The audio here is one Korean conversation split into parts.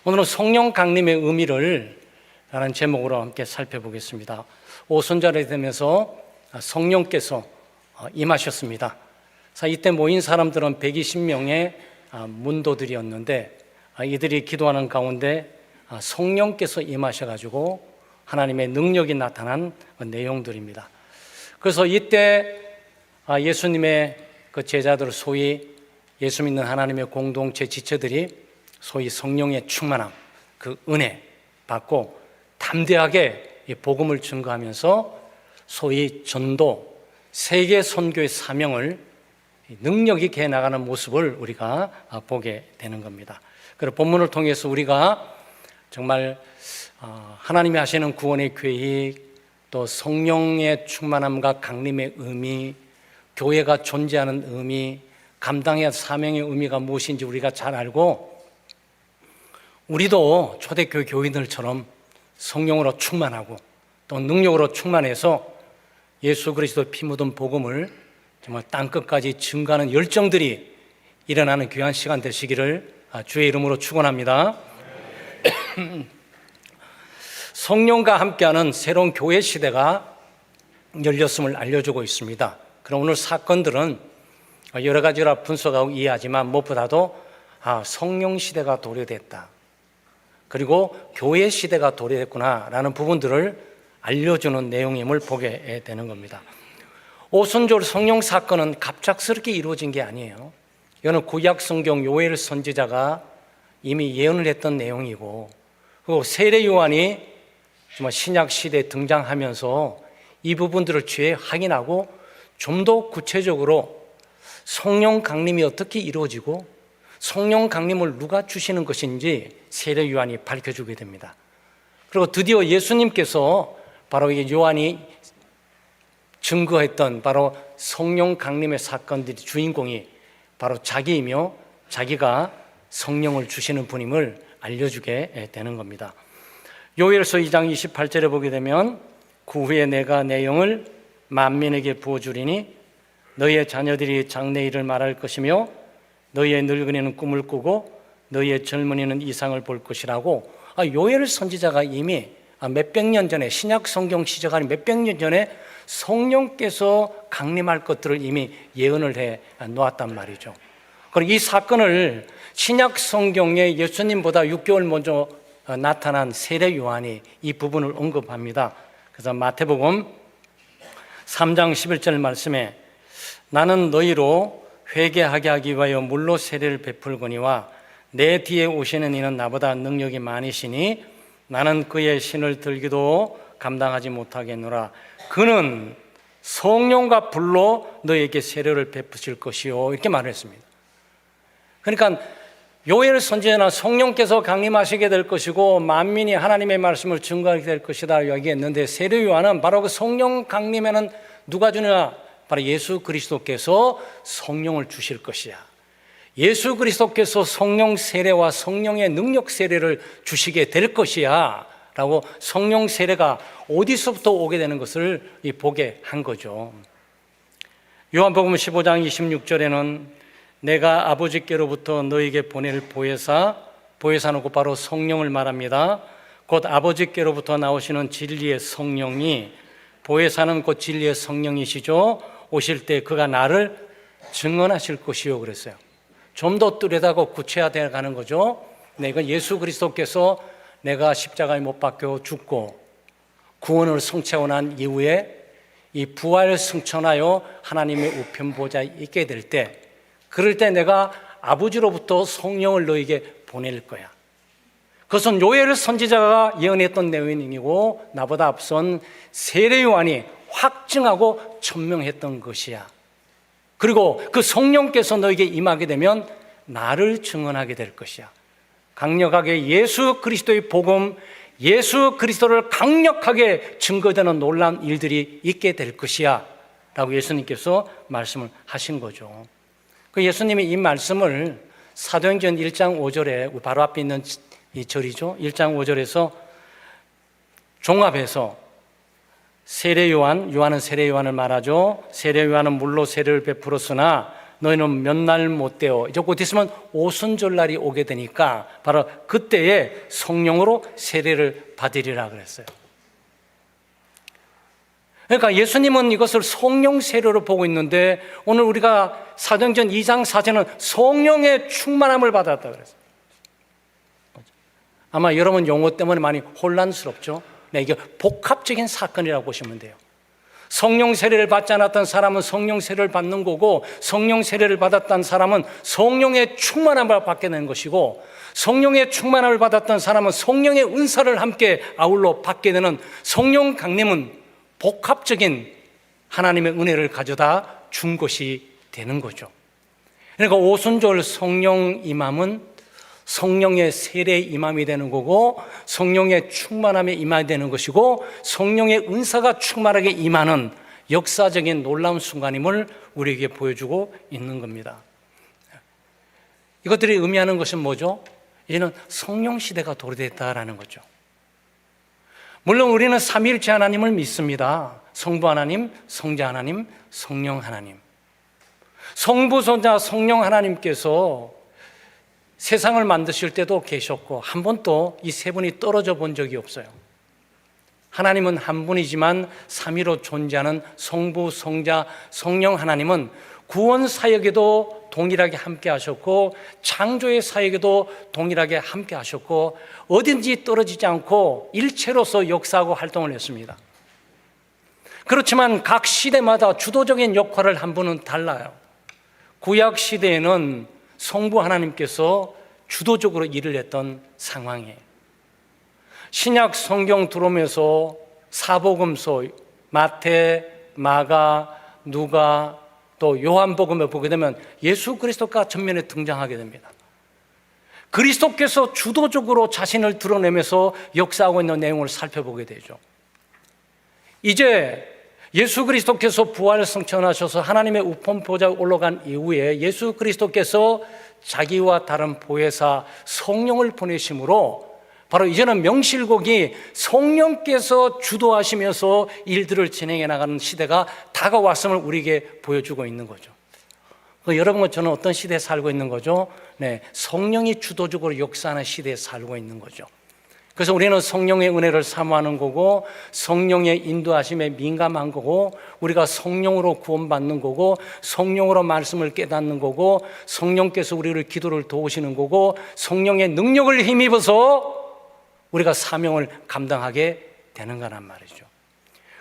오늘은 성령 강림의 의미를 라는 제목으로 함께 살펴보겠습니다. 오순절이 되면서 성령께서 임하셨습니다. 이때 모인 사람들은 120명의 문도들이었는데 이들이 기도하는 가운데 성령께서 임하셔가지고 하나님의 능력이 나타난 내용들입니다. 그래서 이때 예수님의 그 제자들, 소위 예수 믿는 하나님의 공동체 지체들이 소위 성령의 충만함, 그 은혜 받고 담대하게 복음을 증거하면서 소위 전도, 세계 선교의 사명을 능력 있게 나가는 모습을 우리가 보게 되는 겁니다. 그리고 본문을 통해서 우리가 정말 하나님이 하시는 구원의 계획, 또 성령의 충만함과 강림의 의미, 교회가 존재하는 의미, 감당해야 할 사명의 의미가 무엇인지 우리가 잘 알고, 우리도 초대교회 교인들처럼 성령으로 충만하고 또 능력으로 충만해서 예수 그리스도 피 묻은 복음을 정말 땅끝까지 증거하는 열정들이 일어나는 귀한 시간 되시기를 주의 이름으로 축원합니다. 성령과 함께하는 새로운 교회 시대가 열렸음을 알려주고 있습니다. 그럼 오늘 사건들은 여러 가지로 분석하고 이해하지만 무엇보다도 성령 시대가 도래됐다, 그리고 교회 시대가 도래됐구나라는 부분들을 알려주는 내용임을 보게 되는 겁니다. 오순절 성령 사건은 갑작스럽게 이루어진 게 아니에요. 이거는 구약 성경 요엘 선지자가 이미 예언을 했던 내용이고, 그리고 세례 요한이 정말 신약 시대에 등장하면서 이 부분들을 재확인하고 좀 더 구체적으로 성령 강림이 어떻게 이루어지고 성령 강림을 누가 주시는 것인지 세례 요한이 밝혀주게 됩니다. 그리고 드디어 예수님께서 바로 이 요한이 증거했던 바로 성령 강림의 사건들의 주인공이 바로 자기이며 자기가 성령을 주시는 분임을 알려주게 되는 겁니다. 요엘서 2장 28절에 보게 되면 그 후에 내가 내 영을 만민에게 부어주리니 너희의 자녀들이 장래일을 말할 것이며 너희의 늙은이는 꿈을 꾸고 너희의 젊은이는 이상을 볼 것이라고 요엘 선지자가 이미 몇백 년 전에, 신약 성경 시작 아닌 몇백 년 전에 성령께서 강림할 것들을 이미 예언을 해 놓았단 말이죠. 그리고 이 사건을 신약 성경에 예수님보다 6개월 먼저 나타난 세례 요한이 이 부분을 언급합니다. 그래서 마태복음 3장 11절 말씀에 나는 너희로 회개하게 하기 위하여 물로 세례를 베풀거니와 내 뒤에 오시는 이는 나보다 능력이 많으시니 나는 그의 신을 들기도 감당하지 못하겠노라. 그는 성령과 불로 너희에게 세례를 베푸실 것이요, 이렇게 말했습니다. 그러니까 요엘 선지자는 성령께서 강림하시게 될 것이고 만민이 하나님의 말씀을 증거하게 될 것이다 이야기했는데, 세례 요한은 바로 그 성령 강림에는 누가 주느냐? 바로 예수 그리스도께서 성령을 주실 것이야. 예수 그리스도께서 성령 세례와 성령의 능력 세례를 주시게 될 것이야 라고 성령 세례가 어디서부터 오게 되는 것을 보게 한 거죠. 요한복음 15장 26절에는 내가 아버지께로부터 너희에게 보낼 보혜사는 곧 바로 성령을 말합니다. 곧 아버지께로부터 나오시는 진리의 성령이, 보혜사는 곧 진리의 성령이시죠. 오실 때 그가 나를 증언하실 것이요 그랬어요. 좀 더 뚜렷하고 구체화되어 가는 거죠. 이건 예수 그리스도께서 내가 십자가에 못 박혀 죽고 구원을 성취하고 난 이후에 이 부활 승천하여 하나님의 우편 보좌에 있게 될 때, 그럴 때 내가 아버지로부터 성령을 너에게 보낼 거야. 그것은 요엘 선지자가 예언했던 내용이고 나보다 앞선 세례 요한이 확증하고 천명했던 것이야. 그리고 그 성령께서 너에게 임하게 되면 나를 증언하게 될 것이야. 강력하게 예수 그리스도의 복음, 예수 그리스도를 강력하게 증거되는 놀라운 일들이 있게 될 것이야 라고 예수님께서 말씀을 하신 거죠. 그 예수님이 이 말씀을 사도행전 1장 5절에 바로 앞에 있는 이 절이죠. 1장 5절에서 종합해서 세례 요한은 세례 요한을 말하죠. 세례 요한은 물로 세례를 베풀었으나 너희는 몇 날 못 되어 이제 곧 있으면 오순절날이 오게 되니까 바로 그때에 성령으로 세례를 받으리라 그랬어요. 그러니까 예수님은 이것을 성령 세례로 보고 있는데 오늘 우리가 사도행전 2장 4절은 성령의 충만함을 받았다 그랬어요. 아마 여러분 용어 때문에 많이 혼란스럽죠. 네, 이게 복합적인 사건이라고 보시면 돼요. 성령 세례를 받지 않았던 사람은 성령 세례를 받는 거고, 성령 세례를 받았던 사람은 성령의 충만함을 받게 되는 것이고, 성령의 충만함을 받았던 사람은 성령의 은사를 함께 아울러 받게 되는 성령 강림은 복합적인 하나님의 은혜를 가져다 준 것이 되는 거죠. 그러니까 오순절 성령 임함은 성령의 세례 임함이 되는 거고, 성령의 충만함에 임하게 되는 것이고, 성령의 은사가 충만하게 임하는 역사적인 놀라운 순간임을 우리에게 보여주고 있는 겁니다. 이것들이 의미하는 것은 뭐죠? 이제는 성령 시대가 도래됐다라는 거죠. 물론 우리는 삼위일체 하나님을 믿습니다. 성부 하나님, 성자 하나님, 성령 하나님. 성부, 성자, 성령 하나님께서 세상을 만드실 때도 계셨고 한 번도 이 세 분이 떨어져 본 적이 없어요. 하나님은 한 분이지만 삼위로 존재하는 성부, 성자, 성령 하나님은 구원 사역에도 동일하게 함께 하셨고 창조의 사역에도 동일하게 함께 하셨고 어딘지 떨어지지 않고 일체로서 역사하고 활동을 했습니다. 그렇지만 각 시대마다 주도적인 역할을 한 분은 달라요. 구약 시대에는 성부 하나님께서 주도적으로 일을 했던 상황이에요. 신약 성경 들어오면서 사복음서 마태, 마가, 누가 또 요한복음을 보게 되면 예수 그리스도가 전면에 등장하게 됩니다. 그리스도께서 주도적으로 자신을 드러내면서 역사하고 있는 내용을 살펴보게 되죠. 이제 예수 그리스도께서 부활 승천하셔서 하나님의 우편 보좌에 올라간 이후에 예수 그리스도께서 자기와 다른 보혜사 성령을 보내심으로 바로 이제는 명실곡이 성령께서 주도하시면서 일들을 진행해 나가는 시대가 다가왔음을 우리에게 보여주고 있는 거죠. 여러분과 저는 어떤 시대에 살고 있는 거죠? 네, 성령이 주도적으로 역사하는 시대에 살고 있는 거죠. 그래서 우리는 성령의 은혜를 사모하는 거고 성령의 인도하심에 민감한 거고 우리가 성령으로 구원받는 거고 성령으로 말씀을 깨닫는 거고 성령께서 우리를 기도를 도우시는 거고 성령의 능력을 힘입어서 우리가 사명을 감당하게 되는 거란 말이죠.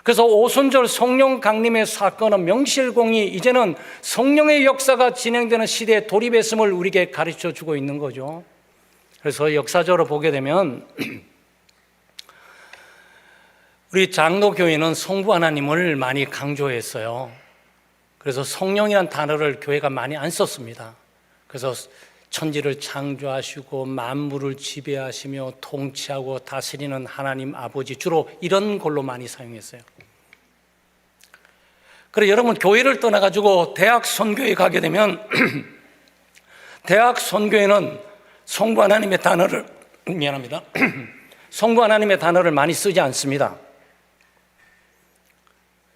그래서 오순절 성령 강림의 사건은 명실공히 이제는 성령의 역사가 진행되는 시대에 돌입했음을 우리에게 가르쳐 주고 있는 거죠. 그래서 역사적으로 보게 되면 우리 장로교회는 성부 하나님을 많이 강조했어요. 그래서 성령이라는 단어를 교회가 많이 안 썼습니다. 그래서 천지를 창조하시고 만물을 지배하시며 통치하고 다스리는 하나님 아버지 주로 이런 걸로 많이 사용했어요. 그래 여러분 교회를 떠나가지고 대학 선교에 가게 되면 대학 선교에는 성부 하나님의 단어를 성부 하나님의 단어를 많이 쓰지 않습니다.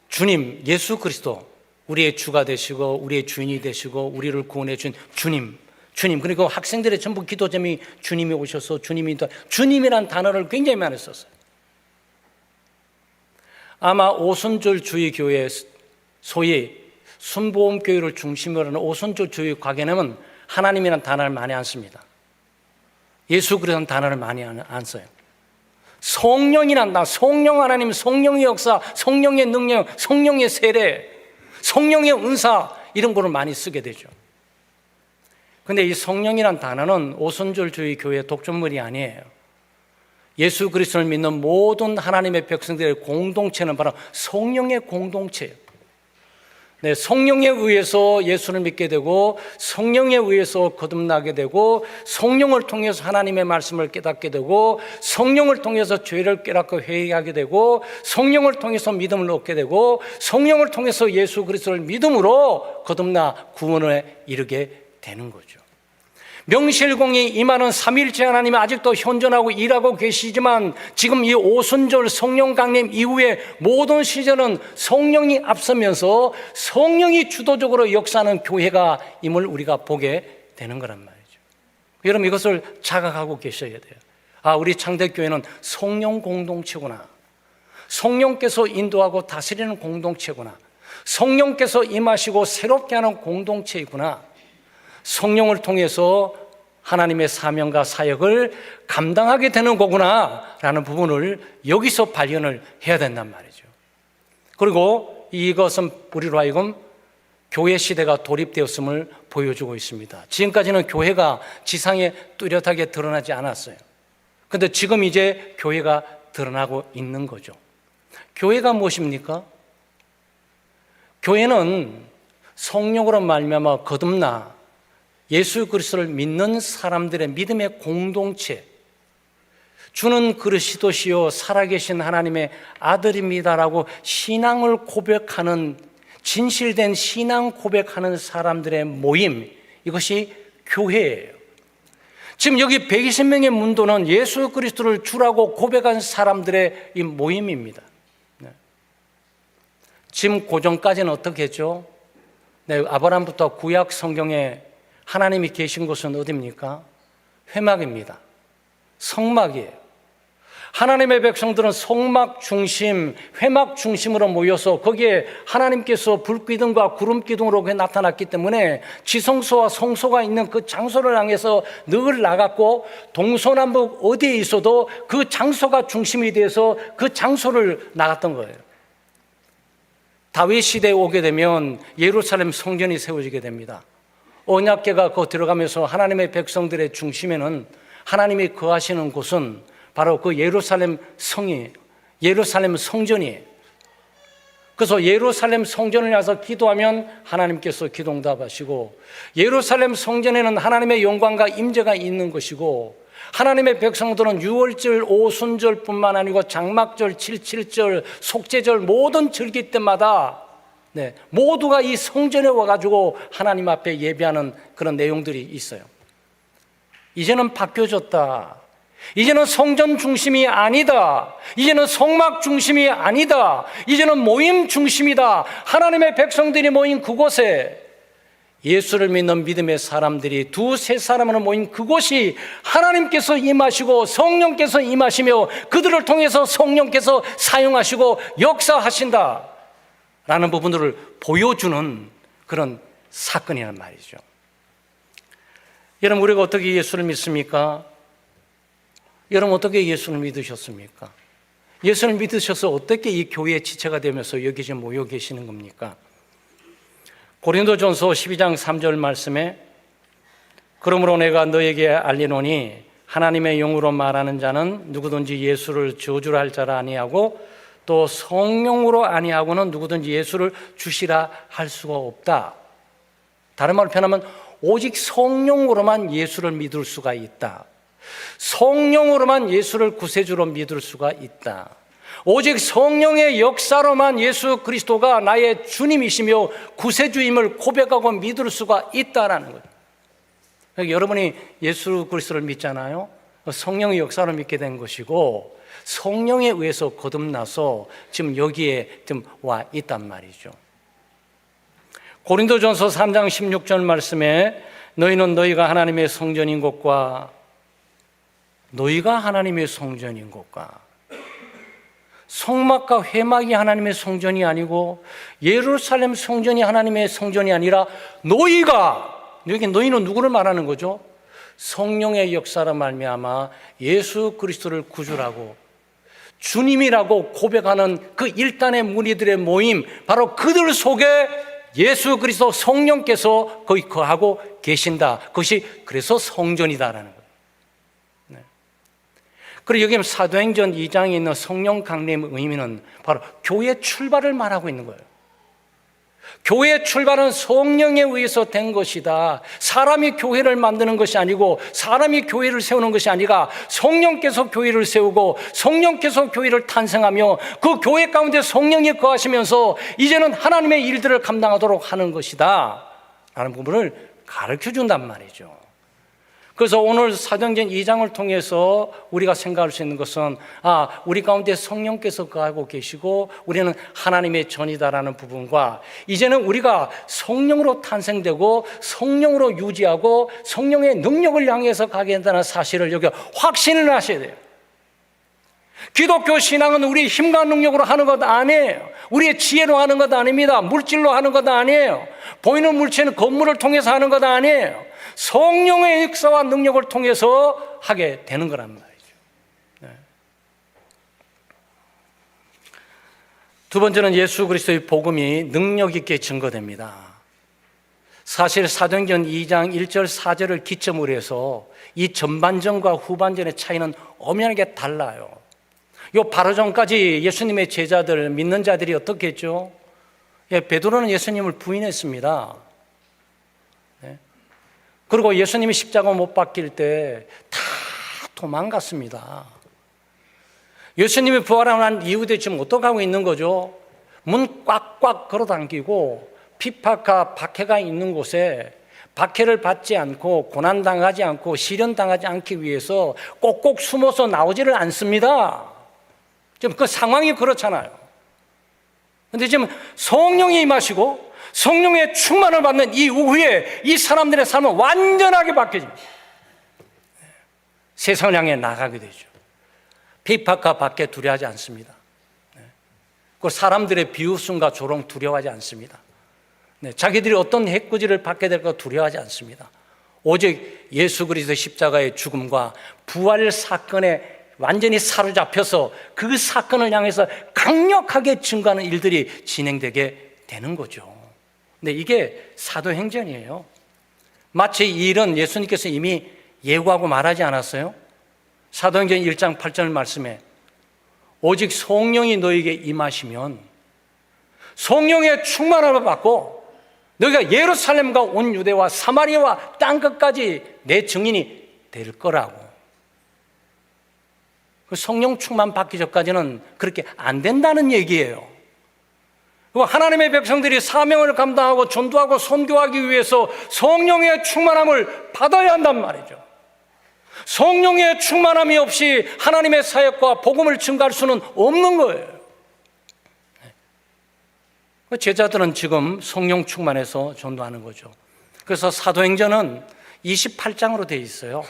주님, 예수 그리스도 우리의 주가 되시고 우리의 주인이 되시고 우리를 구원해 준 주님 그리고 학생들의 전부 기도점이 주님이 오셔서 주님이란 단어를 굉장히 많이 썼어요. 아마 오순절 주의 교회 소위 순복음교회를 중심으로 하는 오순절 주의 과계는 하나님이란 단어를 많이 안 씁니다. 예수 그리스도라는 단어를 많이 안 써요. 성령이란 단어, 성령 하나님, 성령의 역사, 성령의 능력, 성령의 세례, 성령의 은사 이런 거를 많이 쓰게 되죠. 근데 이 성령이란 단어는 오순절주의 교회의 독점물이 아니에요. 예수 그리스도를 믿는 모든 하나님의 백성들의 공동체는 바로 성령의 공동체예요. 네, 성령에 의해서 예수를 믿게 되고 성령에 의해서 거듭나게 되고 성령을 통해서 하나님의 말씀을 깨닫게 되고 성령을 통해서 죄를 깨닫고 회개하게 되고 성령을 통해서 믿음을 얻게 되고 성령을 통해서 예수 그리스도를 믿음으로 거듭나 구원에 이르게 되는 거죠. 명실공히 임하는 삼위일체 하나님이 아직도 현존하고 일하고 계시지만 지금 이 오순절 성령 강림 이후에 모든 시절은 성령이 앞서면서 성령이 주도적으로 역사하는 교회가 임을 우리가 보게 되는 거란 말이죠. 여러분, 이것을 자각하고 계셔야 돼요. 우리 창대교회는 성령 공동체구나. 성령께서 인도하고 다스리는 공동체구나. 성령께서 임하시고 새롭게 하는 공동체이구나. 성령을 통해서 하나님의 사명과 사역을 감당하게 되는 거구나 라는 부분을 여기서 발견을 해야 된단 말이죠. 그리고 이것은 우리로 하여금 교회 시대가 도입되었음을 보여주고 있습니다. 지금까지는 교회가 지상에 뚜렷하게 드러나지 않았어요. 그런데 지금 이제 교회가 드러나고 있는 거죠. 교회가 무엇입니까? 교회는 성령으로 말미암아 거듭나 예수 그리스도를 믿는 사람들의 믿음의 공동체, 주는 그리스도시요 살아계신 하나님의 아들입니다라고 신앙을 고백하는, 진실된 신앙 고백하는 사람들의 모임, 이것이 교회예요. 지금 여기 120명의 문도는 예수 그리스도를 주라고 고백한 사람들의 이 모임입니다. 지금 고전까지는 어떻게 했죠? 아브라함부터 구약 성경에 하나님이 계신 곳은 어디입니까? 회막입니다. 성막이에요. 하나님의 백성들은 성막 중심, 회막 중심으로 모여서 거기에 하나님께서 불기둥과 구름기둥으로 나타났기 때문에 지성소와 성소가 있는 그 장소를 향해서 늘 나갔고, 동서남북 어디에 있어도 그 장소가 중심이 돼서 그 장소를 나갔던 거예요. 다윗 시대에 오게 되면 예루살렘 성전이 세워지게 됩니다. 언약궤가 그 들어가면서 하나님의 백성들의 중심에는 하나님이 거하시는 곳은 바로 그 예루살렘 성이에요. 예루살렘 성전이에요. 그래서 예루살렘 성전을 향해서 기도하면 하나님께서 기도응답하시고, 예루살렘 성전에는 하나님의 영광과 임재가 있는 것이고, 하나님의 백성들은 유월절, 오순절뿐만 아니고 장막절, 칠칠절, 속죄절 모든 절기 때마다 모두가 이 성전에 와가지고 하나님 앞에 예배하는 그런 내용들이 있어요. 이제는 바뀌어졌다. 이제는 성전 중심이 아니다. 이제는 성막 중심이 아니다. 이제는 모임 중심이다. 하나님의 백성들이 모인 그곳에 예수를 믿는 믿음의 사람들이 두세 사람으로 모인 그곳이 하나님께서 임하시고 성령께서 임하시며 그들을 통해서 성령께서 사용하시고 역사하신다 라는 부분들을 보여주는 그런 사건이란 말이죠. 여러분, 우리가 어떻게 예수를 믿습니까? 여러분, 어떻게 예수를 믿으셨습니까? 예수를 믿으셔서 어떻게 이 교회의 지체가 되면서 여기 지금 모여 계시는 겁니까? 고린도전서 12장 3절 말씀에 그러므로 내가 너에게 알리노니 하나님의 영으로 말하는 자는 누구든지 예수를 저주라 할 자라 아니하고 또 성령으로 아니하고는 누구든지 예수를 주시라 할 수가 없다. 다른 말로 표현하면 오직 성령으로만 예수를 믿을 수가 있다. 성령으로만 예수를 구세주로 믿을 수가 있다. 오직 성령의 역사로만 예수 그리스도가 나의 주님이시며 구세주임을 고백하고 믿을 수가 있다라는 거예요. 그러니까 여러분이 예수 그리스도를 믿잖아요. 성령의 역사로 믿게 된 것이고 성령에 의해서 거듭나서 지금 여기에 지금 와 있단 말이죠. 고린도전서 3장 16절 말씀에 너희는 너희가 하나님의 성전인 것과 너희가 하나님의 성전인 것과 성막과 회막이 하나님의 성전이 아니고 예루살렘 성전이 하나님의 성전이 아니라 너희가, 여기 너희는 누구를 말하는 거죠? 성령의 역사로 말미암아 예수 그리스도를 구주라고 주님이라고 고백하는 그 일단의 무리들의 모임, 바로 그들 속에 예수 그리스도 성령께서 거기 거하고 계신다. 그것이 그래서 성전이다라는 거예요. 그리고 여기 사도행전 2장에 있는 성령 강림의 의미는 바로 교회의 출발을 말하고 있는 거예요. 교회의 출발은 성령에 의해서 된 것이다. 사람이 교회를 만드는 것이 아니고 사람이 교회를 세우는 것이 아니라 성령께서 교회를 세우고 성령께서 교회를 탄생하며 그 교회 가운데 성령이 거하시면서 이제는 하나님의 일들을 감당하도록 하는 것이다 라는 부분을 가르쳐 준단 말이죠. 그래서 오늘 사도행전 2장을 통해서 우리가 생각할 수 있는 것은 우리 가운데 성령께서 거하고 계시고 우리는 하나님의 전이다라는 부분과 이제는 우리가 성령으로 탄생되고 성령으로 유지하고 성령의 능력을 향해서 가게 된다는 사실을 여기 확신을 하셔야 돼요. 기독교 신앙은 우리의 힘과 능력으로 하는 것 아니에요. 우리의 지혜로 하는 것 아닙니다. 물질로 하는 것 아니에요. 보이는 물체는 건물을 통해서 하는 것 아니에요. 성령의 역사와 능력을 통해서 하게 되는 거란 말이죠. 네. 두 번째는 예수 그리스도의 복음이 능력 있게 증거됩니다. 사실 사도행전 2장 1절 4절을 기점으로 해서 이 전반전과 후반전의 차이는 엄연하게 달라요. 요 바로 전까지 예수님의 제자들, 믿는 자들이 어떻게 했죠? 베드로는 예수님을 부인했습니다. 네. 그리고 예수님이 십자가 못 박힐 때 다 도망갔습니다. 예수님이 부활한 이후에 지금 어떻게 하고 있는 거죠? 문 꽉꽉 걸어당기고 핍박과 박해가 있는 곳에 박해를 받지 않고 고난당하지 않고 시련당하지 않기 위해서 꼭꼭 숨어서 나오지를 않습니다. 지금 그 상황이 그렇잖아요. 그런데 지금 성령이 임하시고 성령의 충만을 받는 이후에 이 사람들의 삶은 완전하게 바뀌어집니다. 세상을 향해 나가게 되죠. 핍박과 박해 두려워하지 않습니다. 그 사람들의 비웃음과 조롱 두려워하지 않습니다. 자기들이 어떤 해코지를 받게 될까 두려워하지 않습니다. 오직 예수 그리스도의 십자가의 죽음과 부활 사건에 완전히 사로잡혀서 그 사건을 향해서 강력하게 증거하는 일들이 진행되게 되는 거죠. 근데 이게 사도행전이에요. 마치 이 일은 예수님께서 이미 예고하고 말하지 않았어요? 사도행전 1장 8절 말씀에 오직 성령이 너에게 임하시면 성령의 충만함을 받고 너희가 예루살렘과 온 유대와 사마리아와 땅끝까지 내 증인이 될 거라고. 성령 충만 받기 전까지는 그렇게 안 된다는 얘기예요. 그리고 하나님의 백성들이 사명을 감당하고 전도하고 선교하기 위해서 성령의 충만함을 받아야 한단 말이죠. 성령의 충만함이 없이 하나님의 사역과 복음을 증거할 수는 없는 거예요. 제자들은 지금 성령 충만해서 전도하는 거죠. 그래서 사도행전은 28장으로 되어 있어요.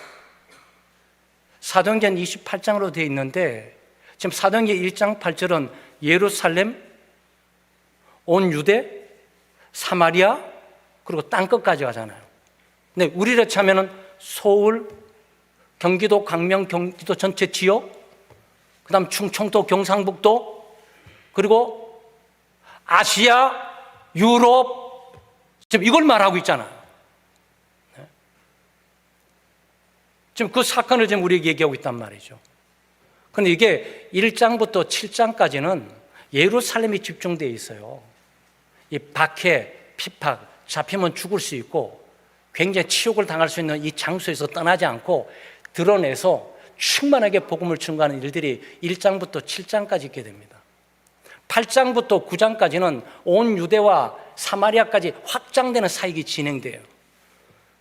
사도행전 28장으로 되어 있는데 지금 사도행전 1장 8절은 예루살렘, 온 유대, 사마리아, 그리고 땅끝까지 가잖아요. 근데 우리를 차면은 서울, 경기도, 강명, 경기도 전체 지역, 그 다음 충청도, 경상북도, 그리고 아시아, 유럽, 지금 이걸 말하고 있잖아요. 지금 그 사건을 지금 우리에게 얘기하고 있단 말이죠. 그런데 이게 1장부터 7장까지는 예루살렘이 집중되어 있어요. 이 박해, 핍박, 잡히면 죽을 수 있고 굉장히 치욕을 당할 수 있는 이 장소에서 떠나지 않고 드러내서 충만하게 복음을 증거하는 일들이 1장부터 7장까지 있게 됩니다. 8장부터 9장까지는 온 유대와 사마리아까지 확장되는 사역이 진행돼요.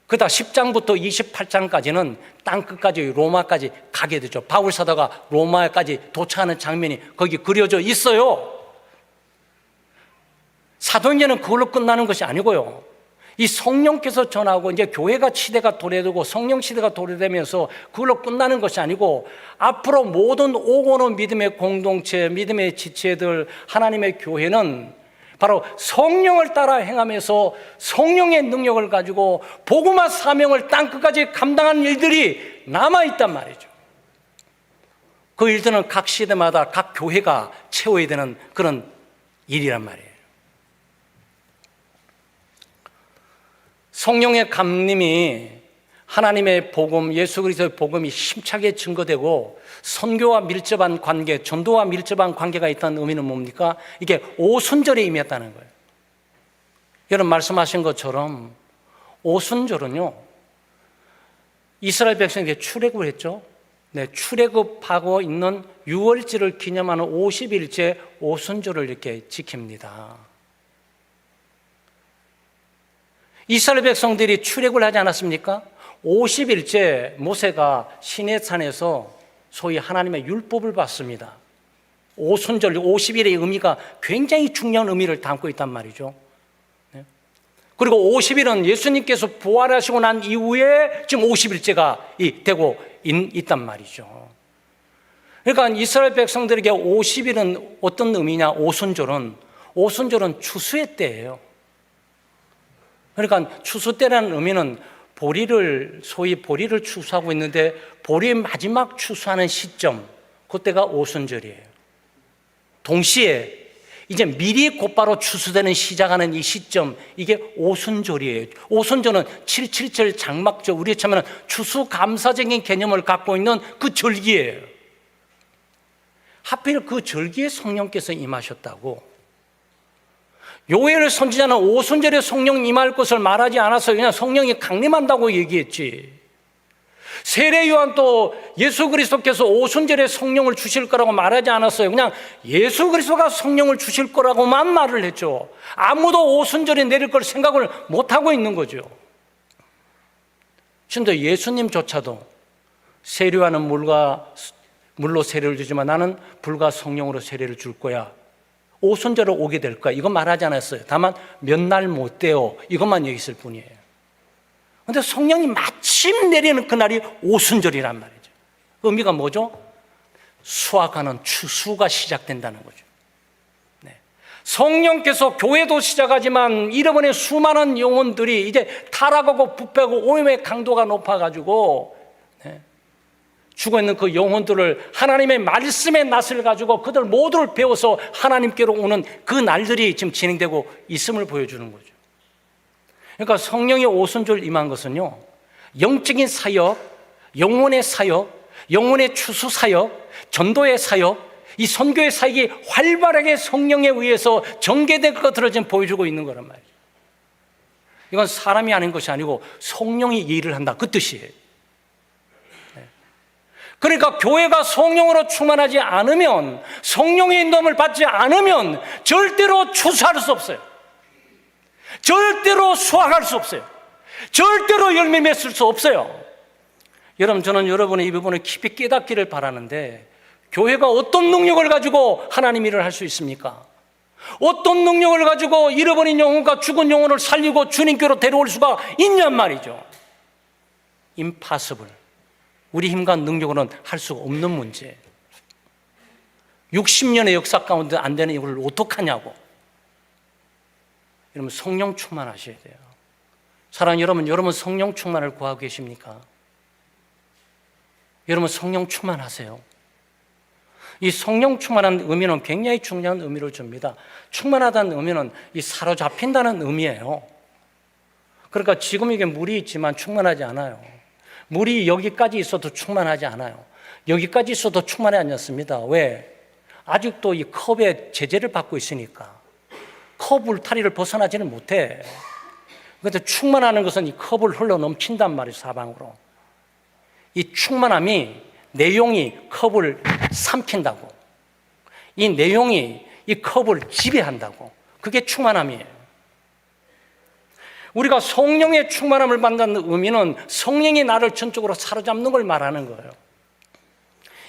그다 10장부터 28장까지는 땅끝까지 로마까지 가게 되죠. 바울 사도가 로마까지 도착하는 장면이 거기 그려져 있어요. 사도행전은 그걸로 끝나는 것이 아니고요. 이 성령께서 전하고 이제 교회가 시대가 도래되고 성령 시대가 도래되면서 그걸로 끝나는 것이 아니고 앞으로 모든 오고 오는 믿음의 공동체, 믿음의 지체들, 하나님의 교회는 바로 성령을 따라 행하면서 성령의 능력을 가지고 복음화 사명을 땅끝까지 감당하는 일들이 남아있단 말이죠. 그 일들은 각 시대마다 각 교회가 채워야 되는 그런 일이란 말이에요. 성령의 감림이 하나님의 복음, 예수 그리스도의 복음이 힘차게 증거되고 선교와 밀접한 관계, 전도와 밀접한 관계가 있다는 의미는 뭡니까? 이게 오순절에 임했다는 거예요. 여러분 말씀하신 것처럼 오순절은요, 이스라엘 백성에게 출애굽을 했죠. 네, 출애굽하고 있는 6월절을 기념하는 50일째 오순절을 이렇게 지킵니다. 이스라엘 백성들이 출애굽을 하지 않았습니까? 50일째 모세가 시내산에서 소위 하나님의 율법을 받습니다. 오순절 50일의 의미가 굉장히 중요한 의미를 담고 있단 말이죠. 그리고 50일은 예수님께서 부활하시고 난 이후에 지금 50일째가 되고 있단 말이죠. 그러니까 이스라엘 백성들에게 50일은 어떤 의미냐? 오순절은 추수의 때예요. 그러니까 추수 때라는 의미는 소위 보리를 추수하고 있는데 보리의 마지막 추수하는 시점, 그때가 오순절이에요. 동시에 이제 미리 곧바로 추수되는 시작하는 이 시점, 이게 오순절이에요. 오순절은 7.7절 장막절, 우리 처음에는 추수감사적인 개념을 갖고 있는 그 절기예요. 하필 그 절기에 성령께서 임하셨다고. 요엘 선지자는 오순절에 성령 임할 것을 말하지 않았어요. 그냥 성령이 강림한다고 얘기했지. 세례 요한도 예수 그리스도께서 오순절에 성령을 주실 거라고 말하지 않았어요. 그냥 예수 그리스도가 성령을 주실 거라고만 말을 했죠. 아무도 오순절에 내릴 걸 생각을 못하고 있는 거죠. 심지어 예수님조차도 세례 요한은 물로 세례를 주지만 나는 불과 성령으로 세례를 줄 거야, 오순절에 오게 될 거야, 이거 말하지 않았어요. 다만 몇 날 못 돼요, 이것만 얘기했을 뿐이에요. 그런데 성령이 마침 내리는 그날이 오순절이란 말이죠. 그 의미가 뭐죠? 수확하는 추수가 시작된다는 거죠. 네. 성령께서 교회도 시작하지만 잃어버린 수많은 영혼들이 이제 타락하고 부패하고 오염의 강도가 높아가지고 죽어있는 그 영혼들을 하나님의 말씀의 낯을 가지고 그들 모두를 배워서 하나님께로 오는 그 날들이 지금 진행되고 있음을 보여주는 거죠. 그러니까 성령의 오순절 임한 것은요, 영적인 사역, 영혼의 사역, 영혼의 추수 사역, 전도의 사역, 이 선교의 사역이 활발하게 성령에 의해서 전개될 것들을 지금 보여주고 있는 거란 말이에요. 이건 사람이 하는 것이 아니고 성령이 일을 한다, 그 뜻이에요. 그러니까 교회가 성령으로 충만하지 않으면, 성령의 인도함을 받지 않으면 절대로 추수할 수 없어요. 절대로 수확할 수 없어요. 절대로 열매 맺을 수 없어요. 여러분, 저는 여러분의 이 부분을 깊이 깨닫기를 바라는데, 교회가 어떤 능력을 가지고 하나님 일을 할 수 있습니까? 어떤 능력을 가지고 잃어버린 영혼과 죽은 영혼을 살리고 주님께로 데려올 수가 있냔 말이죠. impossible. 우리 힘과 능력으로는 할 수가 없는 문제. 60년의 역사 가운데 안 되는 이걸 어떡하냐고. 여러분, 성령 충만하셔야 돼요. 사랑하는 여러분 성령 충만을 구하고 계십니까? 여러분 성령 충만하세요. 이 성령 충만한 의미는 굉장히 중요한 의미를 줍니다. 충만하다는 의미는 이 사로잡힌다는 의미예요. 그러니까 지금 이게 물이 있지만 충만하지 않아요. 물이 여기까지 있어도 충만하지 않아요. 여기까지 있어도 충만하지 않습니다. 왜? 아직도 이 컵에 제재를 받고 있으니까. 컵 울타리를 벗어나지는 못해. 그런데 충만하는 것은 이 컵을 흘러 넘친단 말이에요, 사방으로. 이 충만함이, 내용이 컵을 삼킨다고. 이 내용이 이 컵을 지배한다고. 그게 충만함이에요. 우리가 성령의 충만함을 받는 의미는 성령이 나를 전적으로 사로잡는 걸 말하는 거예요.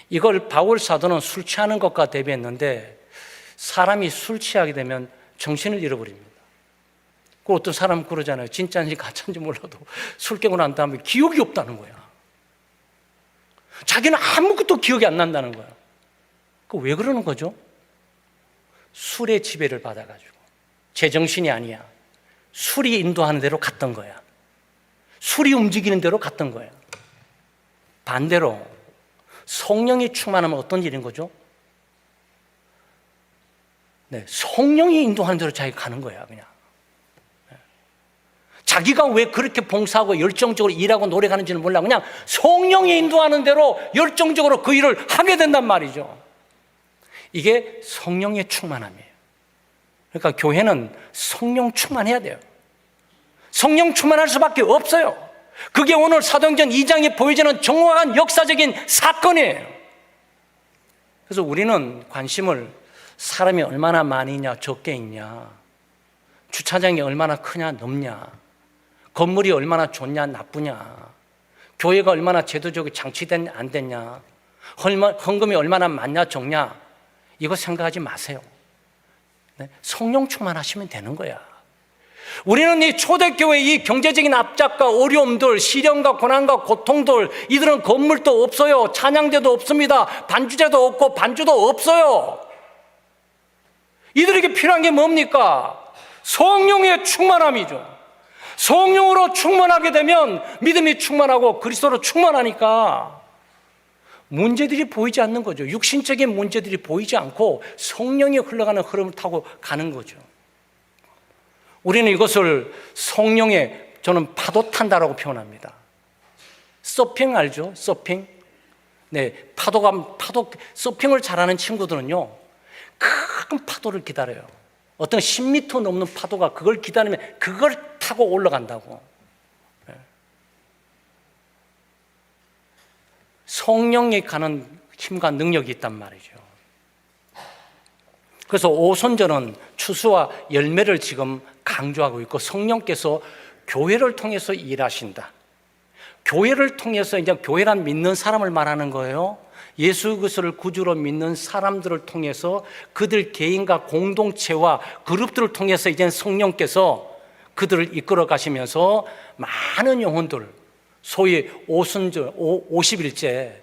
이걸 바울 사도는 술 취하는 것과 대비했는데, 사람이 술 취하게 되면 정신을 잃어버립니다. 그 어떤 사람은 그러잖아요. 진짜인지 가짜인지 몰라도 술 깨고 난 다음에 기억이 없다는 거야. 자기는 아무것도 기억이 안 난다는 거야. 그 왜 그러는 거죠? 술의 지배를 받아가지고. 제정신이 아니야. 술이 인도하는 대로 갔던 거야. 술이 움직이는 대로 갔던 거야. 반대로 성령이 충만하면 어떤 일인 거죠? 네, 성령이 인도하는 대로 자기가 가는 거야, 그냥. 자기가 왜 그렇게 봉사하고 열정적으로 일하고 노력하는지는 몰라. 그냥 성령이 인도하는 대로 열정적으로 그 일을 하게 된단 말이죠. 이게 성령의 충만함이에요. 그러니까 교회는 성령 충만해야 돼요. 성령 충만할 수밖에 없어요. 그게 오늘 사도행전 2장에 보여지는 정확한 역사적인 사건이에요. 그래서 우리는 관심을 사람이 얼마나 많이 있냐, 적게 있냐, 주차장이 얼마나 크냐, 넓냐, 건물이 얼마나 좋냐, 나쁘냐, 교회가 얼마나 제도적으로 장치된 안 됐냐, 헌금이 얼마나 많냐 적냐, 이거 생각하지 마세요. 성령 충만하시면 되는 거야. 우리는 이 초대교회 이 경제적인 압박과 어려움들, 시련과 고난과 고통들, 이들은 건물도 없어요, 찬양대도 없습니다, 반주제도 없고 반주도 없어요. 이들에게 필요한 게 뭡니까? 성령의 충만함이죠. 성령으로 충만하게 되면 믿음이 충만하고 그리스도로 충만하니까 문제들이 보이지 않는 거죠. 육신적인 문제들이 보이지 않고 성령이 흘러가는 흐름을 타고 가는 거죠. 우리는 이것을 성령의, 저는 파도 탄다라고 표현합니다. 서핑 알죠? 서핑. 네, 서핑을 잘하는 친구들은요, 큰 파도를 기다려요. 어떤 10m 넘는 파도가 그걸 기다리면 그걸 타고 올라간다고. 성령이 가는 힘과 능력이 있단 말이죠. 그래서 오순절은 추수와 열매를 지금 강조하고 있고, 성령께서 교회를 통해서 일하신다. 교회를 통해서, 이제 교회란 믿는 사람을 말하는 거예요. 예수 그리스도를 구주로 믿는 사람들을 통해서, 그들 개인과 공동체와 그룹들을 통해서 이제 성령께서 그들을 이끌어 가시면서 많은 영혼들, 소위 오순절, 50일째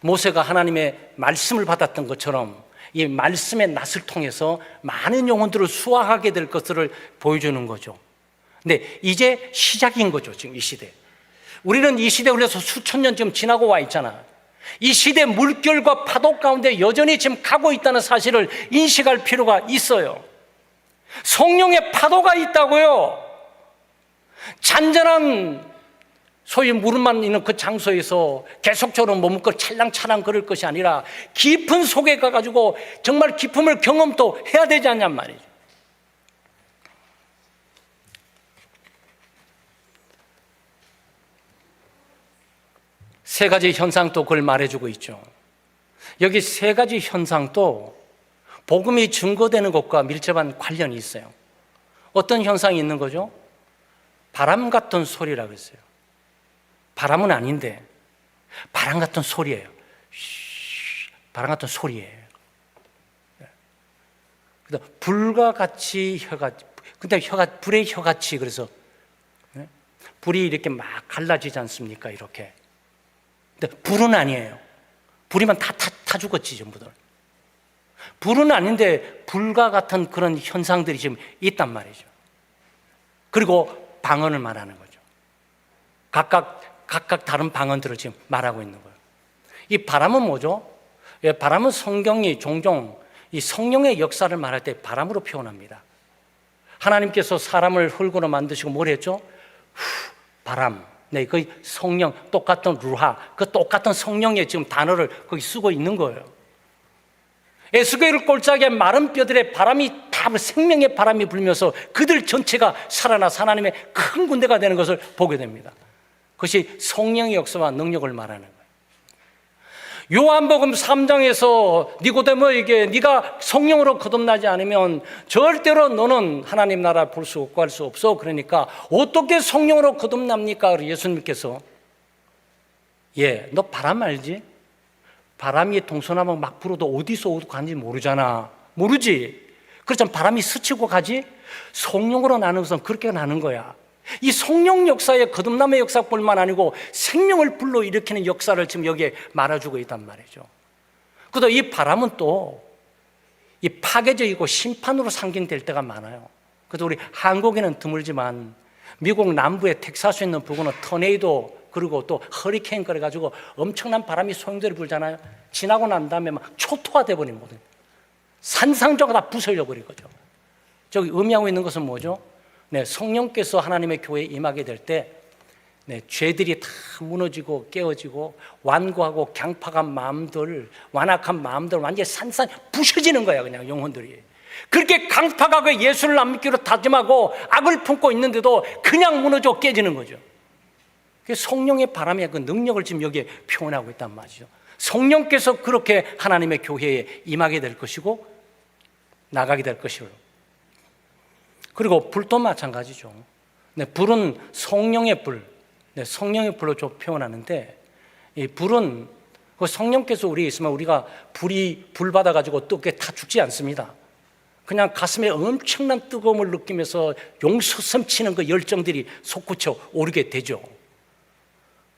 모세가 하나님의 말씀을 받았던 것처럼 이 말씀의 낫을 통해서 많은 영혼들을 수확하게 될 것을 보여주는 거죠. 근데 이제 시작인 거죠, 지금 이 시대. 우리는 이 시대에 그래서 수천 년 지금 지나고 와 있잖아. 이 시대 물결과 파도 가운데 여전히 지금 가고 있다는 사실을 인식할 필요가 있어요. 성령의 파도가 있다고요. 잔잔한 소위 물만 있는 그 장소에서 계속적으로 머뭇고 찰랑찰랑 걸을 것이 아니라 깊은 속에 가가지고 정말 기쁨을 경험도 해야 되지 않냔 말이죠. 세 가지 현상도 그걸 말해주고 있죠. 여기 세 가지 현상도 복음이 증거되는 것과 밀접한 관련이 있어요. 어떤 현상이 있는 거죠? 바람 같은 소리라고 했어요. 바람은 아닌데 바람 같은 소리예요. 바람 같은 소리예요. 불과 같이 근데 불의 혀같이, 그래서 불이 이렇게 막 갈라지지 않습니까? 이렇게. 근데 불은 아니에요. 불이면 다 죽었지, 전부들. 불은 아닌데 불과 같은 그런 현상들이 지금 있단 말이죠. 그리고 방언을 말하는 거죠. 각각 다른 방언들을 지금 말하고 있는 거예요. 이 바람은 뭐죠? 바람은 성경이 종종 이 성령의 역사를 말할 때 바람으로 표현합니다. 하나님께서 사람을 흙으로 만드시고 뭘 했죠? 바람. 네, 그 성령, 똑같은 루하, 그 똑같은 성령의 지금 단어를 거기 쓰고 있는 거예요. 에스겔 골짜기에 마른 뼈들의 바람이 다 생명의 바람이 불면서 그들 전체가 살아나서 하나님의 큰 군대가 되는 것을 보게 됩니다. 그것이 성령의 역사와 능력을 말하는 거예요. 요한복음 3장에서 니고데모에게 네가 성령으로 거듭나지 않으면 절대로 너는 하나님 나라 볼 수 없고 할 수 없어. 그러니까 어떻게 성령으로 거듭납니까? 예수님께서 너 바람 알지? 바람이 동서남북 막 불어도 어디서 가는지 모르잖아. 모르지? 그렇잖아. 바람이 스치고 가지? 성령으로 나는 것은 그렇게 나는 거야. 이 성령 역사의 거듭남의 역사뿐만 아니고 생명을 불러일으키는 역사를 지금 여기에 말해주고 있단 말이죠. 그래도 이 바람은 또 이 파괴적이고 심판으로 상징될 때가 많아요. 그래도 우리 한국에는 드물지만 미국 남부의 텍사스에 있는 부근은 터네이도, 그리고 또 허리케인 그래가지고 엄청난 바람이 소용돌이 불잖아요. 지나고 난 다음에 막 초토화돼 버리는 거거든요. 산상조가 다 부서져 버린 거죠. 저기 의미하고 있는 것은 뭐죠? 성령께서 하나님의 교회에 임하게 될 때 죄들이 다 무너지고 깨어지고 완고하고 강팍한 마음들, 완악한 마음들 완전히 산산 부셔지는 거야. 그냥 영혼들이 그렇게 강팍하게 예수를 안 믿기로 다짐하고 악을 품고 있는데도 그냥 무너져 깨지는 거죠. 성령의 바람의 그 능력을 지금 여기에 표현하고 있단 말이죠. 성령께서 그렇게 하나님의 교회에 임하게 될 것이고 나가게 될 것이고, 그리고 불도 마찬가지죠. 불은 성령의 불, 네, 성령의 불로 좀 표현하는데, 이 불은 그 성령께서 우리에 있으면 우리가 불 받아가지고 뜨겁게 다 죽지 않습니다. 그냥 가슴에 엄청난 뜨거움을 느끼면서 용솟음치는 그 열정들이 솟구쳐 오르게 되죠.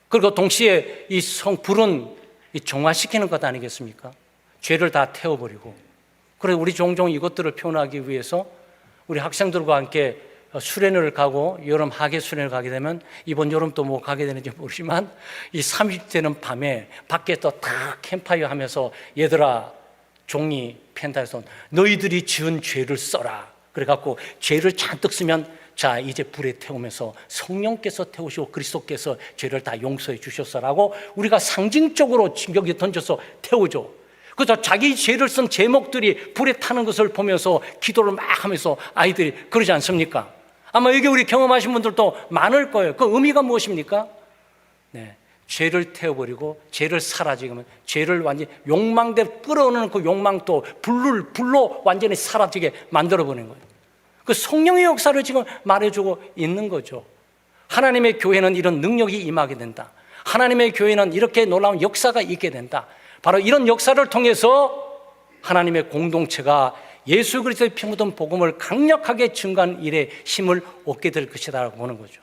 그리고 동시에 이 불은 정화시키는 것 아니겠습니까? 죄를 다 태워버리고. 그래서 우리 종종 이것들을 표현하기 위해서 우리 학생들과 함께 수련회를 가고 여름 학예 수련회를 가게 되면 이번 여름 또 뭐 가게 되는지 모르지만 이 30대는 밤에 밖에서 다 캠파이어 하면서 얘들아 종이 펜타에서 너희들이 지은 죄를 써라. 그래갖고 죄를 잔뜩 쓰면 자 이제 불에 태우면서 성령께서 태우시고 그리스도께서 죄를 다 용서해 주셨어라고 우리가 상징적으로 여기 던져서 태우죠. 그래서 자기 죄를 쓴 제목들이 불에 타는 것을 보면서 기도를 막 하면서 아이들이 그러지 않습니까? 아마 여기 우리 경험하신 분들도 많을 거예요. 그 의미가 무엇입니까? 네, 죄를 태워버리고 죄를 사라지게 하면 죄를 완전히 욕망대로 끌어오는 그 욕망도 불로 완전히 사라지게 만들어버리는 거예요. 그 성령의 역사를 지금 말해주고 있는 거죠. 하나님의 교회는 이런 능력이 임하게 된다. 하나님의 교회는 이렇게 놀라운 역사가 있게 된다. 바로 이런 역사를 통해서 하나님의 공동체가 예수 그리스도의 피 묻은 복음을 강력하게 증거하는 일에 힘을 얻게 될 것이다라고 보는 거죠.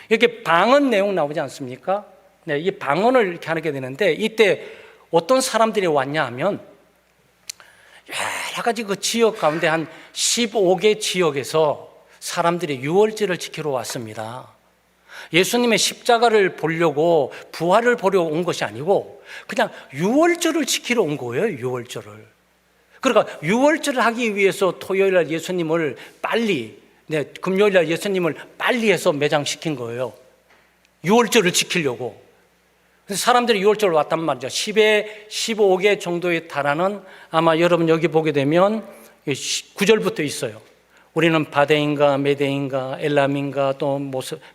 이렇게 방언 내용 나오지 않습니까? 네, 이 방언을 이렇게 하게 되는데 이때 어떤 사람들이 왔냐 하면 여러 가지 그 지역 가운데 한 15개 지역에서 사람들이 유월절을 지키러 왔습니다. 예수님의 십자가를 보려고 부활을 보러 온 것이 아니고 그냥 유월절을 지키러 온 거예요. 유월절을. 그러니까 유월절을 하기 위해서 토요일날 예수님을 빨리, 금요일날 예수님을 빨리 해서 매장시킨 거예요. 유월절을 지키려고. 그래서 사람들이 유월절을 왔단 말이죠. 10에 15개 정도에 달하는 아마 여러분 여기 보게 되면 9절부터 있어요. 우리는 바데인가 메데인가 엘람인가 또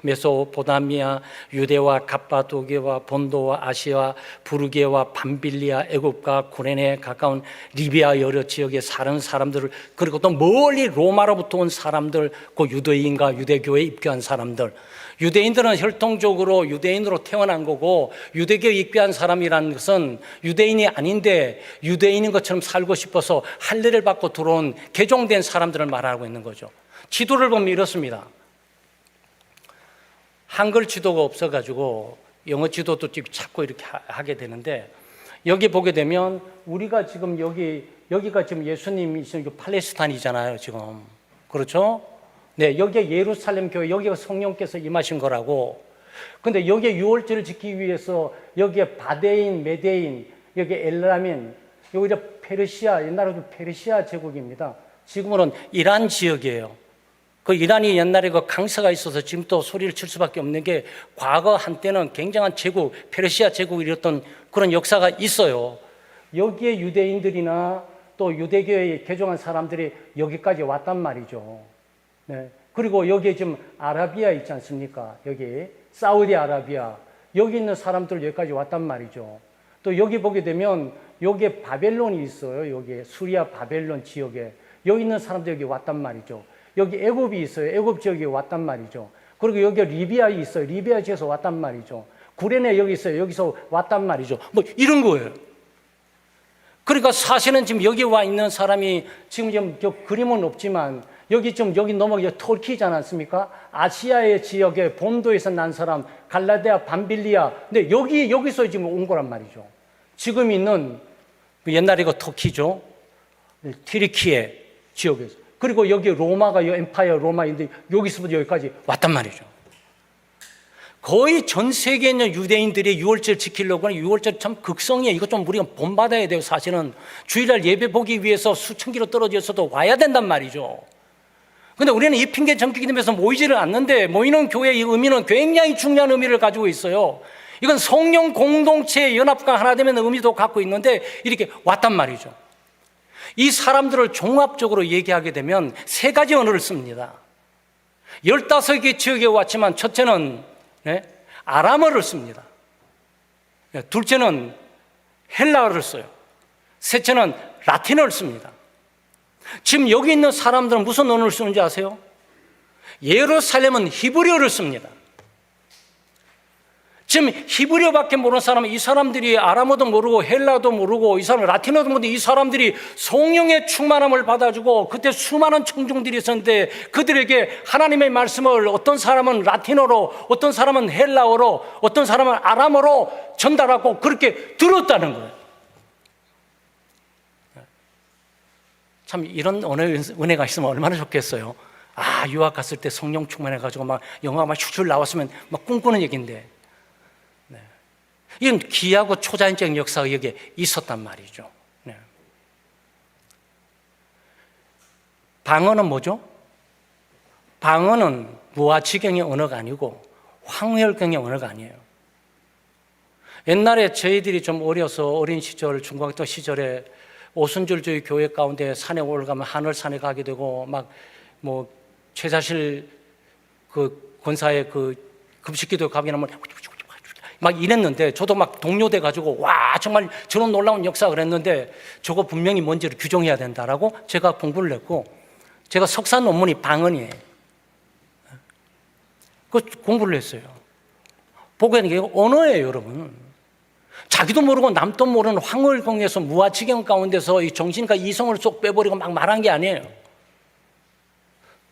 메소포타미아 유대와 갑바도게와 본도와 아시아 부르게와 밤빌리아 애굽과 구레네에 가까운 리비아 여러 지역에 사는 사람들을 그리고 또 멀리 로마로부터 온 사람들 그 유대인과 유대교에 입교한 사람들 유대인들은 혈통적으로 유대인으로 태어난 거고 유대교에 입교한 사람이라는 것은 유대인이 아닌데 유대인인 것처럼 살고 싶어서 할례를 받고 들어온 개종된 사람들을 말하고 있는 거죠. 지도를 보면 이렇습니다. 한글 지도가 없어가지고 영어 지도도 자꾸 이렇게 하게 되는데 여기 보게 되면 우리가 지금 여기가 지금 예수님이 지금 팔레스타인이잖아요. 지금 그렇죠? 네, 여기가 예루살렘 교회, 여기가 성령께서 임하신 거라고. 근데 여기에 유월절을 지키기 위해서 여기에 바데인, 메데인, 여기 엘라민, 여기가 페르시아, 옛날에도 페르시아 제국입니다. 지금은 이란 지역이에요. 그 이란이 옛날에 그 강세가 있어서 지금 또 소리를 칠 수밖에 없는 게 과거 한때는 굉장한 제국, 페르시아 제국이었던 그런 역사가 있어요. 여기에 유대인들이나 또 유대교에 개종한 사람들이 여기까지 왔단 말이죠. 네. 그리고 여기에 지금 아라비아 있지 않습니까? 여기 사우디아라비아 여기 있는 사람들 여기까지 왔단 말이죠. 또 여기 보게 되면 여기에 바벨론이 있어요. 여기 수리아 바벨론 지역에 여기 있는 사람들 여기 왔단 말이죠. 여기 애굽이 있어요. 애굽 지역에 왔단 말이죠. 그리고 여기 리비아 있어요. 리비아 지역에서 왔단 말이죠. 구레네 여기 있어요. 여기서 왔단 말이죠. 뭐 이런 거예요. 그러니까 사실은 지금 여기 와 있는 사람이 지금 그림은 없지만 여기 넘어가기 터키지 않았습니까? 아시아의 지역에 본도에서 난 사람, 갈라데아, 밤빌리아. 근데 여기서 지금 온 거란 말이죠. 지금 있는 옛날에 그 터키죠. 튀르키예 지역에서. 그리고 여기 로마가 엠파이어 로마인데 여기서부터 여기까지 왔단 말이죠. 거의 전 세계에 있는 유대인들이 유월절 지키려고 하는 유월절 참 극성이에요. 이거 좀 우리가 본받아야 돼요. 사실은 주일날 예배 보기 위해서 수천 킬로 떨어져서도 와야 된단 말이죠. 근데 우리는 이 핑계 정기기 되면서 모이지를 않는데 모이는 교회의 의미는 굉장히 중요한 의미를 가지고 있어요. 이건 성령 공동체의 연합과 하나 되면 의미도 갖고 있는데 이렇게 왔단 말이죠. 이 사람들을 종합적으로 얘기하게 되면 세 가지 언어를 씁니다. 15개 지역에 왔지만 첫째는 아람어를 씁니다. 둘째는 헬라어를 써요. 셋째는 라틴어를 씁니다. 지금 여기 있는 사람들은 무슨 언어를 쓰는지 아세요? 예루살렘은 히브리어를 씁니다. 지금 히브리어밖에 모르는 사람은 이 사람들이 아람어도 모르고 헬라도 모르고 이 사람 라틴어도 모르는데 이 사람들이 성령의 충만함을 받아주고 그때 수많은 청중들이 있었는데 그들에게 하나님의 말씀을 어떤 사람은 라틴어로 어떤 사람은 헬라어로 어떤 사람은 아람어로 전달하고 그렇게 들었다는 거예요. 참 이런 은혜가 있으면 얼마나 좋겠어요. 유학 갔을 때 성령 충만해가지고 막 영화가 막 슉슉 나왔으면 막 꿈꾸는 얘기인데 이건 기이하고 초자연적인 역사가 여기에 있었단 말이죠. 네. 방언은 뭐죠? 방언은 무아지경의 언어가 아니고 황홀경의 언어가 아니에요. 옛날에 저희들이 좀 어려서 어린 시절, 중고등학교 시절에 오순절주의 교회 가운데 산에 올라가면 하늘산에 가게 되고 막 뭐 최자실 그 권사의 그 금식기도 가게 되면 막 이랬는데 저도 막 동료돼 가지고 와 정말 저런 놀라운 역사 그랬는데 저거 분명히 뭔지를 규정해야 된다라고 제가 공부를 했고 제가 석사 논문이 방언이에요. 그 공부를 했어요. 보고 있는 게 언어예요, 여러분. 자기도 모르고 남도 모르는 황홀경에서 무아지경 가운데서 이 정신과 이성을 쏙 빼버리고 막 말한 게 아니에요.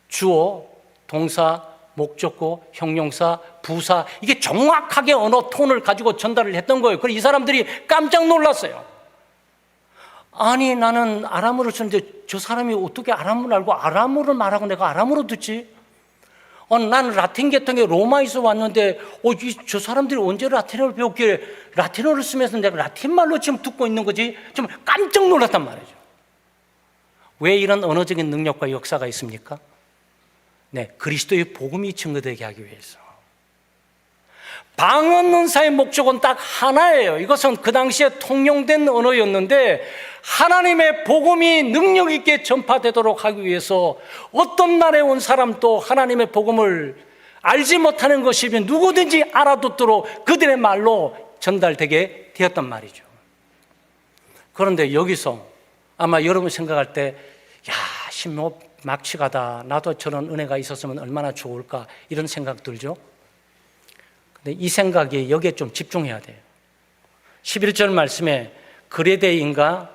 주어, 동사, 목적어, 형용사, 부사 이게 정확하게 언어 톤을 가지고 전달을 했던 거예요. 그래서 이 사람들이 깜짝 놀랐어요. 아니 나는 아람어를 쓰는데 저 사람이 어떻게 아람어를 알고 아람어를 말하고 내가 아람어로 듣지? 나는 라틴 계통의 로마에서 왔는데 저 사람들이 언제 라틴어를 배웠기에 라틴어를 쓰면서 내가 라틴말로 지금 듣고 있는 거지? 좀 깜짝 놀랐단 말이죠. 왜 이런 언어적인 능력과 역사가 있습니까? 네, 그리스도의 복음이 증거되게 하기 위해서. 방언 은사의 목적은 딱 하나예요. 이것은 그 당시에 통용된 언어였는데 하나님의 복음이 능력 있게 전파되도록 하기 위해서 어떤 나라에 온 사람도 하나님의 복음을 알지 못하는 것이면 누구든지 알아듣도록 그들의 말로 전달되게 되었단 말이죠. 그런데 여기서 아마 여러분 생각할 때 신묘 막치가다 나도 저런 은혜가 있었으면 얼마나 좋을까 이런 생각 들죠. 근데 이 생각이 여기에 좀 집중해야 돼요. 11절 말씀에 그레데인과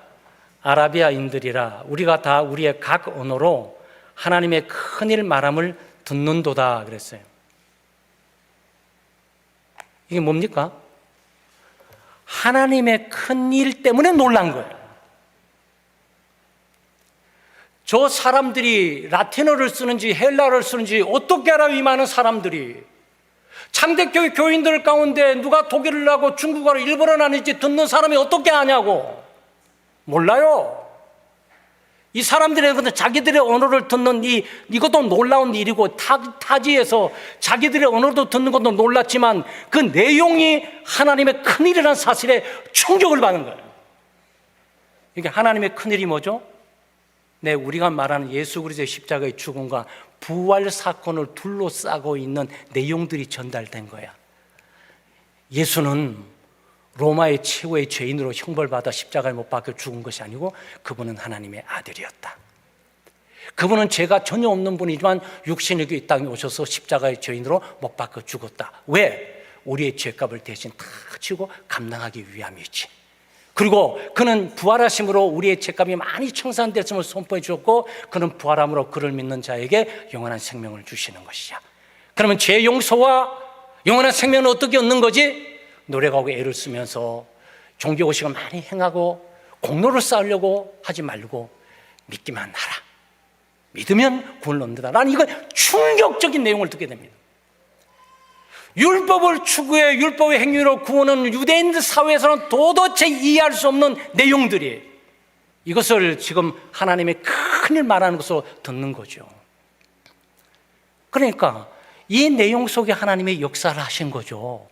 아라비아인들이라 우리가 다 우리의 각 언어로 하나님의 큰일 말함을 듣는도다 그랬어요. 이게 뭡니까? 하나님의 큰일 때문에 놀란 거예요. 저 사람들이 라틴어를 쓰는지 헬라어를 쓰는지 어떻게 알아요? 이 많은 사람들이 참대교회 교인들 가운데 누가 독일어를 하고 중국어를 일본어를 하는지 듣는 사람이 어떻게 아냐고. 몰라요. 이 사람들의 자기들의 언어를 듣는 이것도 놀라운 일이고 타지에서 자기들의 언어도 듣는 것도 놀랐지만 그 내용이 하나님의 큰일이라는 사실에 충격을 받는 거예요. 이게 하나님의 큰일이 뭐죠? 네, 우리가 말하는 예수 그리스도의 십자가의 죽음과 부활 사건을 둘러싸고 있는 내용들이 전달된 거야. 예수는 로마의 최고의 죄인으로 형벌받아 십자가에 못 박혀 죽은 것이 아니고 그분은 하나님의 아들이었다. 그분은 죄가 전혀 없는 분이지만 육신의 이 땅에 오셔서 십자가의 죄인으로 못 박혀 죽었다. 왜? 우리의 죄값을 대신 다 치고 감당하기 위함이지. 그리고 그는 부활하심으로 우리의 죄값이 많이 청산됐음을 선포해 주었고 그는 부활함으로 그를 믿는 자에게 영원한 생명을 주시는 것이야. 그러면 죄 용서와 영원한 생명은 어떻게 얻는 거지? 노력하고 애를 쓰면서 종교의식을 많이 행하고 공로를 쌓으려고 하지 말고 믿기만 하라. 믿으면 구원을 얻는다. 나는 이거 충격적인 내용을 듣게 됩니다. 율법을 추구해 율법의 행위로 구원은 유대인들 사회에서는 도대체 이해할 수 없는 내용들이 이것을 지금 하나님의 큰일 말하는 것으로 듣는 거죠. 그러니까 이 내용 속에 하나님의 역사를 하신 거죠.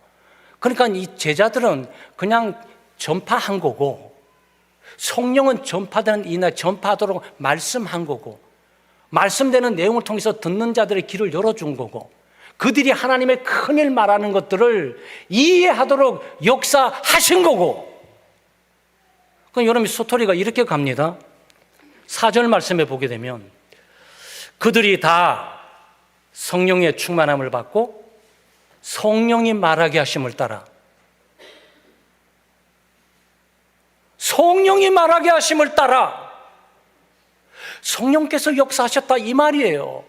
그러니까 이 제자들은 그냥 전파한 거고 성령은 전파되는 이날 전파하도록 말씀한 거고 말씀되는 내용을 통해서 듣는 자들의 길을 열어준 거고 그들이 하나님의 큰일 말하는 것들을 이해하도록 역사하신 거고. 그럼 여러분 스토리가 이렇게 갑니다. 4절 말씀에 보게 되면 그들이 다 성령의 충만함을 받고 성령이 말하게 하심을 따라, 성령이 말하게 하심을 따라 성령께서 역사하셨다 이 말이에요.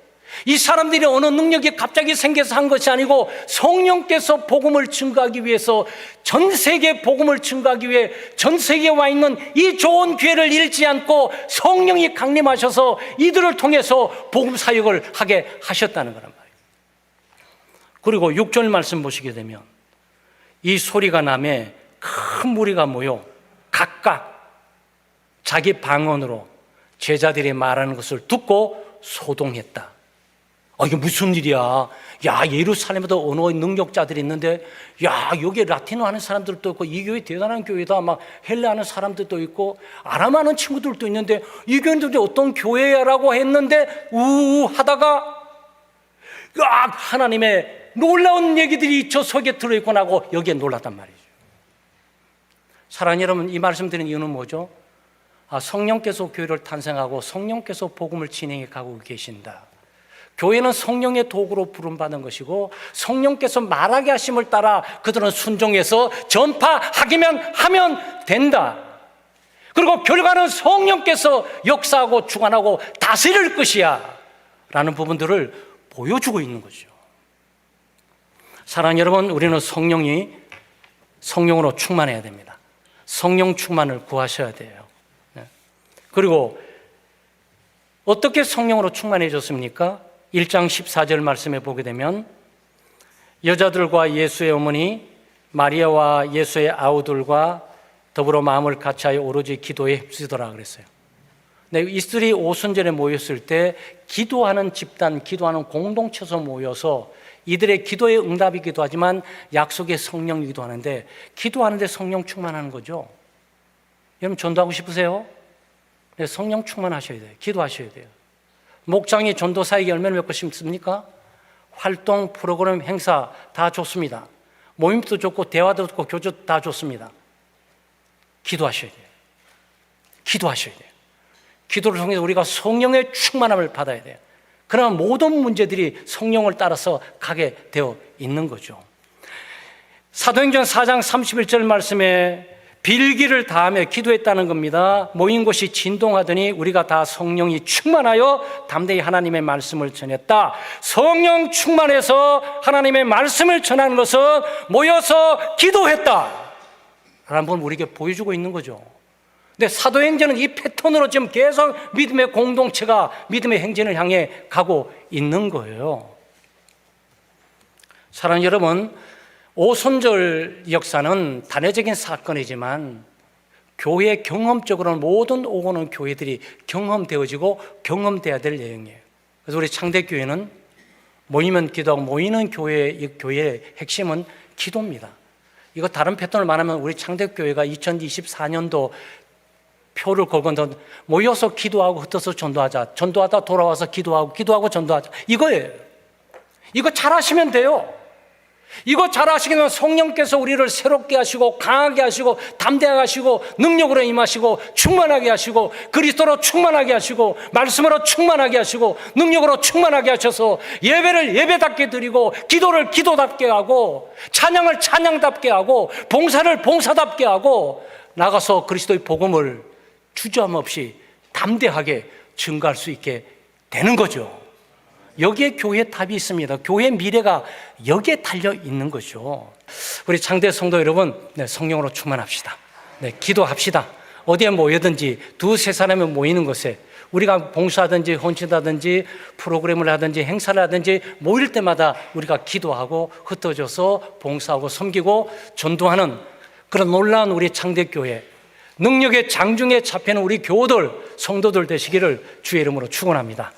이 사람들이 어느 능력이 갑자기 생겨서 한 것이 아니고 성령께서 복음을 증거하기 위해서, 전 세계에 복음을 증거하기 위해 전 세계에 와 있는 이 좋은 기회를 잃지 않고 성령이 강림하셔서 이들을 통해서 복음 사역을 하게 하셨다는 거란 말이에요. 그리고 6절 말씀 보시게 되면 이 소리가 나매 큰 무리가 모여 각각 자기 방언으로 제자들이 말하는 것을 듣고 소동했다. 이게 무슨 일이야? 야, 예루살렘에도 언어의 능력자들이 있는데, 야, 여기 라틴어 하는 사람들도 있고, 이 교회 대단한 교회다. 막 헬레 하는 사람들도 있고, 아람어 하는 친구들도 있는데, 이 교회들이 어떤 교회야라고 했는데, 하다가, 하나님의 놀라운 얘기들이 저 속에 들어있고 나고 여기에 놀랐단 말이죠. 사랑하는 여러분, 이 말씀 드리는 이유는 뭐죠? 성령께서 교회를 탄생하고 성령께서 복음을 진행해 가고 계신다. 교회는 성령의 도구로 부름받은 것이고 성령께서 말하게 하심을 따라 그들은 순종해서 전파하기만 하면 된다. 그리고 결과는 성령께서 역사하고 주관하고 다스릴 것이야 라는 부분들을 보여주고 있는 거죠. 사랑하는 여러분, 우리는 성령으로 충만해야 됩니다. 성령 충만을 구하셔야 돼요. 그리고 어떻게 성령으로 충만해졌습니까? 1장 14절 말씀에 보게 되면 여자들과 예수의 어머니 마리아와 예수의 아우들과 더불어 마음을 같이하여 오로지 기도에 힘쓰더라 그랬어요. 이들이 오순절에 모였을 때 기도하는 집단, 기도하는 공동체에서 모여서 이들의 기도의 응답이기도 하지만 약속의 성령이기도 하는데, 기도하는데 성령 충만하는 거죠. 여러분 전도하고 싶으세요? 성령 충만하셔야 돼요. 기도하셔야 돼요. 목장이 전도 사역에 얼마나 몇 것이 있습니까? 활동, 프로그램, 행사 다 좋습니다. 모임도 좋고 대화도 좋고 교제도 다 좋습니다. 기도하셔야 돼요. 기도하셔야 돼요. 기도를 통해서 우리가 성령의 충만함을 받아야 돼요. 그러나 모든 문제들이 성령을 따라서 가게 되어 있는 거죠. 사도행전 4장 31절 말씀에 빌기를 다하며 기도했다는 겁니다. 모인 곳이 진동하더니 우리가 다 성령이 충만하여 담대히 하나님의 말씀을 전했다. 성령 충만해서 하나님의 말씀을 전하는 것은 모여서 기도했다 라는 걸 우리에게 보여주고 있는 거죠. 근데 사도행전은 이 패턴으로 지금 계속 믿음의 공동체가 믿음의 행진을 향해 가고 있는 거예요. 사랑하는 여러분, 오순절 역사는 단회적인 사건이지만 교회 경험적으로는 모든 오고는 교회들이 경험되어지고 경험돼야 될 내용이에요. 그래서 우리 창대교회는 모이면 기도하고 모이는 교회의 핵심은 기도입니다. 이거 다른 패턴을 말하면 우리 창대교회가 2024년도 표를 걸건 모여서 기도하고 흩어서 전도하자, 전도하다 돌아와서 기도하고 전도하자, 이거예요. 이거 잘 하시면 돼요. 이거 잘 하시면 성령께서 우리를 새롭게 하시고 강하게 하시고 담대하게 하시고 능력으로 임하시고 충만하게 하시고 그리스도로 충만하게 하시고 말씀으로 충만하게 하시고 능력으로 충만하게 하셔서 예배를 예배답게 드리고 기도를 기도답게 하고 찬양을 찬양답게 하고 봉사를 봉사답게 하고 나가서 그리스도의 복음을 주저함 없이 담대하게 증거할 수 있게 되는 거죠. 여기에 교회의 답이 있습니다. 교회의 미래가 여기에 달려 있는 거죠. 우리 창대 성도 여러분, 성령으로 충만합시다. 기도합시다. 어디에 모이든지 두세 사람이 모이는 것에 우리가 봉사하든지 헌신하든지 프로그램을 하든지 행사를 하든지 모일 때마다 우리가 기도하고 흩어져서 봉사하고 섬기고 전도하는 그런 놀라운 우리 창대교회, 능력의 장중에 잡히는 우리 교우들, 성도들 되시기를 주의 이름으로 축원합니다.